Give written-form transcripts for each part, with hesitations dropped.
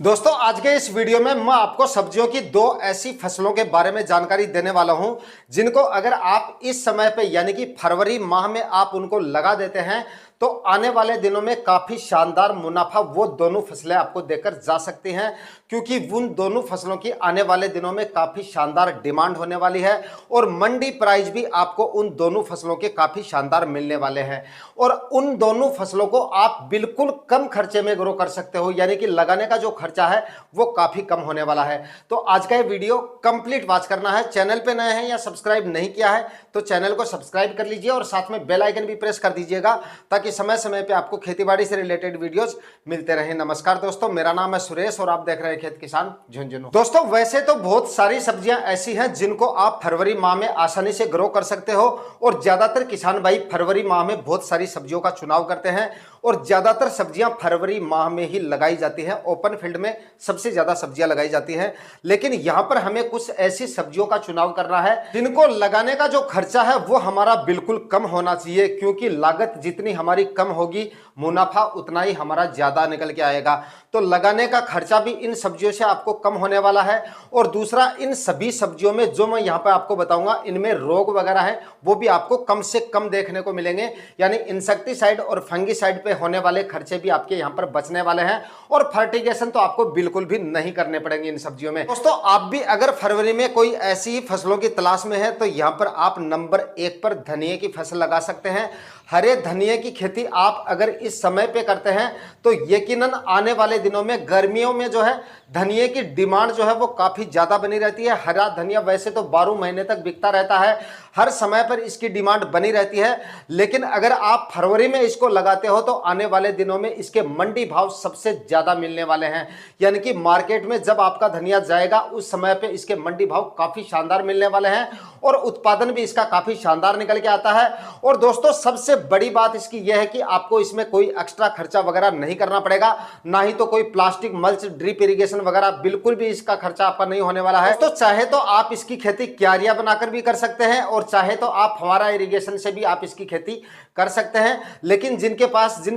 दोस्तों आज के इस वीडियो में मैं आपको सब्जियों की दो ऐसी फसलों के बारे में जानकारी देने वाला हूं जिनको अगर आप इस समय पे यानी कि फरवरी माह में आप उनको लगा देते हैं तो आने वाले दिनों में काफी शानदार मुनाफा वो दोनों फसलें आपको देकर जा सकती हैं, क्योंकि उन दोनों फसलों की आने वाले दिनों में काफी शानदार डिमांड होने वाली है और मंडी प्राइस भी आपको उन दोनों फसलों के काफी शानदार मिलने वाले हैं और उन दोनों फसलों को आप बिल्कुल कम खर्चे में ग्रो कर सकते हो, यानी कि लगाने का जो खर्चा है वो काफी कम होने वाला है। तो आज का ये वीडियो कंप्लीट वॉच करना है। चैनल पे नए हैं या सब्सक्राइब नहीं किया है तो चैनल को सब्सक्राइब कर लीजिए और साथ में बेल आइकन भी प्रेस कर दीजिएगा ताकि समय समय पे आपको खेतीबाड़ी से रिलेटेड वीडियोस मिलते रहे। नमस्कार दोस्तों, मेरा नाम है सुरेश और आप देख रहे हैं खेत किसान झुंझुनू। दोस्तों वैसे तो बहुत सारी सब्जियां ऐसी हैं जिनको आप फरवरी माह में आसानी से ग्रो कर सकते हो और ज्यादातर किसान भाई फरवरी माह में बहुत सारी सब्जियों का चुनाव करते हैं और ज्यादातर सब्जियां फरवरी माह में ही लगाई जाती हैं। ओपन फील्ड में सबसे ज्यादा सब्जियां लगाई जाती हैं, लेकिन यहां पर हमें कुछ ऐसी सब्जियों का चुनाव करना है जिनको लगाने का जो खर्चा है वो हमारा बिल्कुल कम होना चाहिए, क्योंकि लागत जितनी हमारी कम होगी मुनाफा उतना ही हमारा ज्यादा निकल के आएगा। तो लगाने का खर्चा भी इन सब्जियों से आपको कम होने वाला है और दूसरा इन सभी सब्जियों में जो मैं यहाँ पे आपको बताऊंगा इनमें रोग वगैरह है वो भी आपको कम से कम देखने को मिलेंगे, यानी इंसेक्टिसाइड और फंगिसाइड पे होने वाले खर्चे भी आपके यहाँ पर बचने वाले हैं और फर्टिगेशन तो आपको बिल्कुल भी नहीं करने पड़ेंगे इन सब्जियों में। दोस्तों आप भी अगर फरवरी में कोई ऐसी फसलों की तलाश में है तो यहाँ पर आप नंबर 1 पर धनिये की फसल लगा सकते हैं। हरे धनिये की खेती आप अगर इस समय पे करते हैं तो यकीनन आने वाले दिनों में गर्मियों में जो है धनिये की डिमांड जो है वो काफी ज्यादा बनी रहती है। हरा धनिया वैसे तो 12 महीने तक बिकता रहता है, हर समय पर इसकी डिमांड बनी रहती है, लेकिन अगर आप फरवरी में इसको लगाते हो तो आने वाले दिनों में इसके मंडी भाव सबसे ज्यादा मिलने वाले हैं, यानी कि मार्केट में जब आपका धनिया जाएगा उस समय पे इसके मंडी भाव काफी शानदार मिलने वाले हैं और उत्पादन भी इसका काफी शानदार निकल के आता है। और दोस्तों सबसे बड़ी बात इसकी यह है कि आपको इसमें कोई एक्स्ट्रा खर्चा वगैरह नहीं करना पड़ेगा, ना ही तो कोई प्लास्टिक मल्च ड्रिप इरिगेशन वगैरह, बिल्कुल भी इसका खर्चा आपका नहीं होने वाला है। तो चाहे तो आप इसकी खेती क्यारियां बनाकर भी कर सकते हैं और चाहे तो आप फव्वारा इरिगेशन से भी आप इसकी खेती कर सकते हैं, लेकिन जिन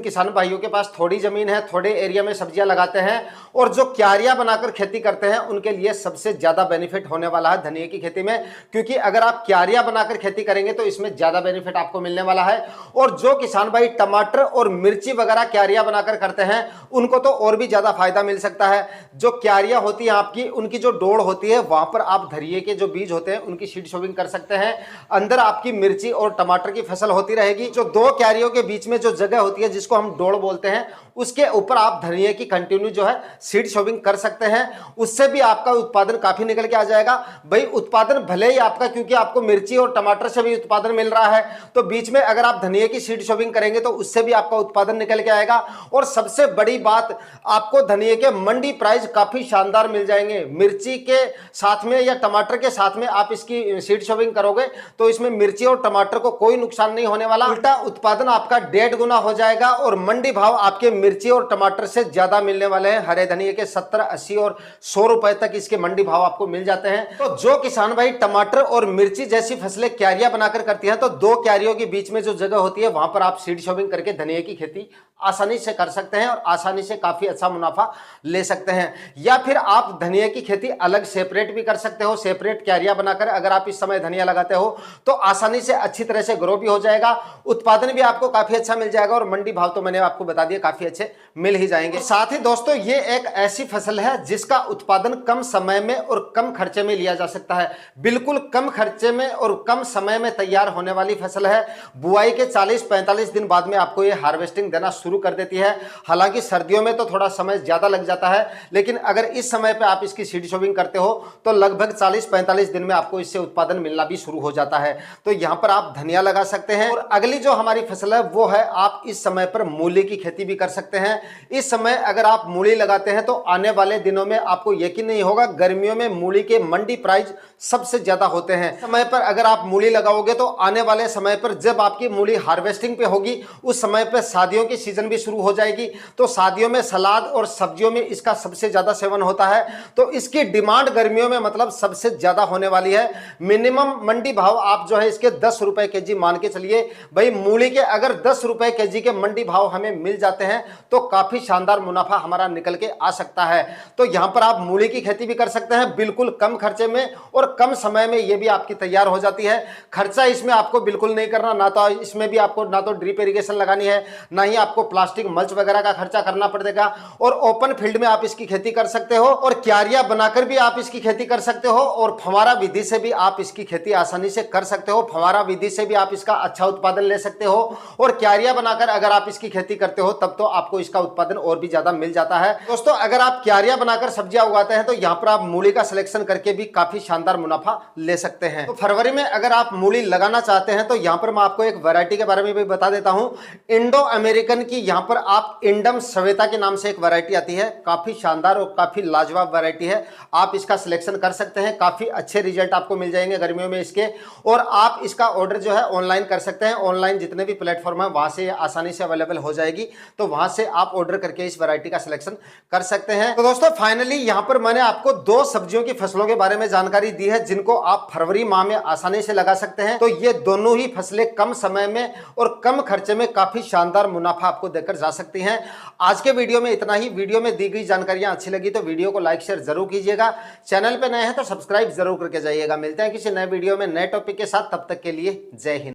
किसान भाइयों के पास थोड़ी जमीन है, थोड़े एरिया में सब्जियां लगाते हैं और जो क्यारियां बनाकर खेती करते हैं उनके लिए सबसे ज्यादा बेनिफिट होने वाला है धनिये की खेती में, क्योंकि अगर आप क्यारियां बनाकर खेती करेंगे तो इसमें ज्यादा बेनिफिट आपको मिलने वाला है। और जो किसान भाई टमाटर और मिर्ची वगैरह क्यारियां बनाकर करते हैं उनको तो और भी ज्यादा फायदा मिल सकता है। जो क्यारियां होती है आपकी, उनकी जो डोड़ होती है वहां पर आप धनिये के जो बीज होते हैं उनकी सीड सोविंग कर सकते हैं। अंदर आपकी मिर्ची और टमाटर की फसल होती रहेगी। जो दो क्यारियों के बीच में जो जगह होती है जिसको हम डोड़ बोलते हैं उसके ऊपर आप धनिये की कंटिन्यू जो है सीड सोविंग कर सकते हैं। उससे भी आपका उत्पादन काफी निकल के आ जाएगा। भाई उत्पादन भले ही आपका, क्योंकि आपको मिर्ची और टमाटर से भी उत्पादन मिल रहा है, तो बीच में अगर आप धनिये की सीड सोविंग करेंगे तो उससे भी आपका उत्पादन निकल के आएगा। और सबसे बड़ी बात, आपको धनिये के मंडी प्राइस काफी शानदार मिल जाएंगे। मिर्ची के साथ में या टमाटर के साथ में आप इसकी सीड सोविंग करोगे तो इसमें मिर्ची और टमाटर को कोई नुकसान नहीं होने वाला, उल्टा उत्पादन आपका 1.5 गुना हो जाएगा और मंडी भाव आपके मिर्ची और टमाटर से ज्यादा मिलने वाले हैं। हरे धनिये के 70, 80 और 100 रुपए तक इसके मंडी भाव आपको मिल जाते हैं। तो जो किसान भाई टमाटर और मिर्ची जैसी फसलें क्यारियां बनाकर करती हैं तो दो क्यारियों के बीच में जो जगह होती है वहां पर आप सीड सोविंग करके धनिये की खेती आसानी से कर सकते हैं और आसानी से काफी अच्छा मुनाफा ले सकते हैं। या फिर आप धनिये की खेती अलग सेपरेट भी कर सकते हो, सेपरेट क्यारियां बनाकर अगर आप इस समय धनिया लगाते हो तो आसानी से अच्छी तरह से ग्रो भी हो जाएगा, उत्पादन भी आपको काफी अच्छा मिल जाएगा और मंडी भाव तो मैंने आपको बता दिया काफी अच्छे मिल ही जाएंगे। साथ ही दोस्तों ये एक ऐसी फसल है जिसका उत्पादन कम समय में और कम खर्चे में लिया जा सकता है। बिल्कुल कम खर्चे में और कम समय में तैयार होने वाली फसल है। बुआई के 40-45 दिन बाद में आपको ये हार्वेस्टिंग देना शुरू कर देती है। हालांकि सर्दियों में तो थोड़ा समय ज्यादा लग जाता है, लेकिन अगर इस समय पे आप इसकी सीड सोविंग करते हो तो लगभग 40-45 दिन में आपको इससे उत्पादन मिलना भी शुरू हो जाता है। तो यहाँ पर आप धनिया लगा सकते हैं। और अगली जो हमारी फसल है वो है, आप इस समय पर मूली की खेती भी कर सकते हैं। इस समय अगर आप मूली लगाते हैं तो आने वाले दिनों में आपको यकीन नहीं होगा, गर्मियों में मूली के मंडी प्राइस सबसे ज्यादा होते हैं। समय पर अगर आप मूली लगाओगे तो आने वाले समय पर जब आपकी मूली हार्वेस्टिंग पे होगी उस समय पर शादियों की सीजन सीजन भी शुरू हो जाएगी, तो शादियों में सलाद और सब्जियों में इसका सबसे ज्यादा सेवन होता है, तो इसकी डिमांड गर्मियों में मतलब सबसे ज्यादा होने वाली है। मिनिमम मंडी भाव आप जो है इसके 10 रुपए केजी मान के चलिए भाई। मूली के अगर 10 रुपए केजी के मंडी भाव हमें मिल जाते हैं तो काफी शानदार मुनाफा हमारा निकल के आ सकता है। तो यहां पर आप मूली की खेती भी कर सकते हैं बिल्कुल कम खर्चे में, और कम समय में ये भी आपकी तैयार हो जाती है। खर्चा इसमें आपको बिल्कुल नहीं करना, ना तो इसमें भी आपको ना तो ड्रिप इरिगेशन लगानी है, ना ही आपको प्लास्टिक मल्च वगैरह का खर्चा करना पड़ेगा, और ओपन फील्ड में आप इसकी खेती कर सकते हो, और क्यारियां बनाकर भी आप इसकी खेती कर सकते हो, और फव्वारा विधि से भी आप इसकी खेती आसानी से कर सकते हो। फव्वारा विधि से भी आप इसका अच्छा उत्पादन ले सकते हो, और क्यारियां बनाकर अगर आप इसकी खेती करते हो तब तो आपको इसका उत्पादन और भी ज्यादा मिल जाता है। दोस्तों, अगर आप क्यारियां बनाकर सब्जियां उगाते हैं तो यहां पर आप मूली का सिलेक्शन करके भी काफी शानदार मुनाफा ले सकते हैं। तो फरवरी में अगर आप मूली लगाना चाहते हैं तो यहां पर मैं आपको एक वैरायटी के बारे में भी बता देता हूं। इंडो अमेरिकन की यहां पर आप इंडम सवेता के नाम से एक वैरायटी आती है, काफी शानदार और काफी लाजवाब वैरायटी है। आप इसका सिलेक्शन कर सकते हैं, काफी अच्छे रिजल्ट आपको मिल जाएंगे गर्मियों में इसके, और आप इसका ऑर्डर जो है ऑनलाइन कर सकते हैं। ऑनलाइन जितने भी प्लेटफॉर्म है वहां से आसानी से अवेलेबल हो जाएगी, तो वहां से आप ऑर्डर करके इस वैरायटी का सिलेक्शन कर सकते हैं। तो दोस्तों, फाइनली यहां पर मैंने आपको 2 सब्जियों की फसलों के बारे में जानकारी दी है जिनको आप फरवरी माह में आसानी से लगा सकते हैं। तो ये दोनों ही फसलें कम समय में और कम खर्चे में काफी शानदार मुनाफा आपको देकर जा सकती हैं। आज के वीडियो में इतना ही। वीडियो में दी गई जानकारियां अच्छी लगी तो वीडियो को लाइक शेयर जरूर कीजिएगा। चैनल पे नए हैं तो सब्सक्राइब जरूर करके जाइएगा। मिलते हैं किसी नए वीडियो में नए टॉपिक के साथ, तब तक के लिए जय हिंद।